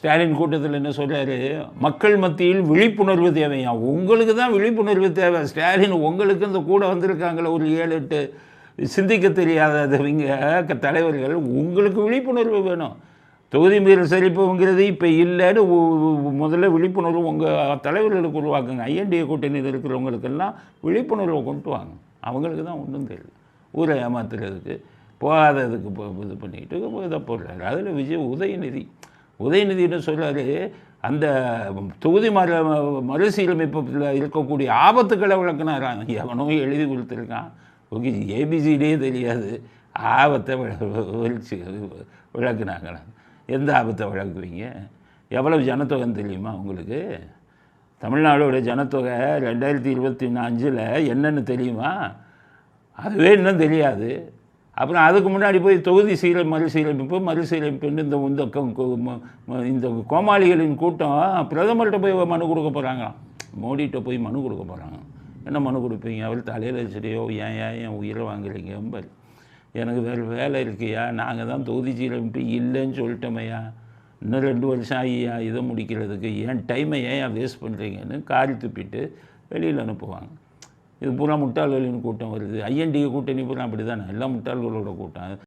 ஸ்டாலின் கூட்டத்தில் என்ன சொல்கிறாரு, மக்கள் மத்தியில் விழிப்புணர்வு தேவையா? உங்களுக்கு தான் விழிப்புணர்வு தேவை. ஸ்டாலின் உங்களுக்கு இந்த கூட வந்திருக்காங்களே ஒரு 7-8 சிந்திக்க தெரியாதவங்க தலைவர்கள், உங்களுக்கு விழிப்புணர்வு வேணும். தொகுதி மீறல் செழிப்புங்கிறது இப்போ இல்லைன்னு முதல்ல விழிப்புணர்வு உங்கள் தலைவர்களுக்கு உருவாக்குங்க. ஐஎன்டிஏ கூட்டணியில் இருக்கிறவங்களுக்கெல்லாம் விழிப்புணர்வை கொண்டு வாங்க. அவங்களுக்கு தான் ஒன்றும் தெரியல. ஊரை ஏமாத்துறதுக்கு போகாததுக்கு இது பண்ணிக்கிட்டு இதை போடுறாரு. அதில் உதயநிதினு சொல்கிறாரு, அந்த தொகுதி மறுசீரமைப்பில் இருக்கக்கூடிய ஆபத்துக்களை விளக்குனாரான். எவனோ எழுதி கொடுத்துருக்கான், ஏபிசிடியே தெரியாது, ஆபத்தை விளக்குனாங்களா? எந்த ஆபத்தை விளக்குவீங்க? எவ்வளவு ஜனத்தொகைன்னு தெரியுமா உங்களுக்கு? தமிழ்நாடோட ஜனத்தொகை 2025 என்னென்னு தெரியுமா? அதுவே இன்னும் தெரியாது. அப்புறம் அதுக்கு முன்னாடி போய் தொகுதி மறுசீரமைப்புன்னு இந்த கோமாளிகளின் கூட்டம் பிரதமர்கிட்ட போய் மனு கொடுக்க போகிறாங்களாம். மோடிகிட்ட போய் மனு கொடுக்க போகிறாங்க. என்ன மனு கொடுப்பீங்க? அவர் தலையில் சரிയോ ஏன் உயிரை வாங்குறீங்க? எனக்கு வேறு வேலை இருக்கியா? நாங்கள் தான் தொகுதி சீரமைப்பு இல்லைன்னு சொல்லிட்டோமையா, இன்னும் 2 வருஷம் ஆகியா இதை முடிக்கிறதுக்கு, ஏன் டைமை ஏன் வேஸ்ட் பண்ணுறீங்கன்னு காரி துப்பிட்டு வெளியில் அனுப்புவாங்க. இது பூரா முட்டாள்களின் கூட்டம் வருது. ஐஎன்டிஏ கூட்டணி பூரா அப்படி தானே, எல்லாம் முட்டாள்களோட கூட்டம்.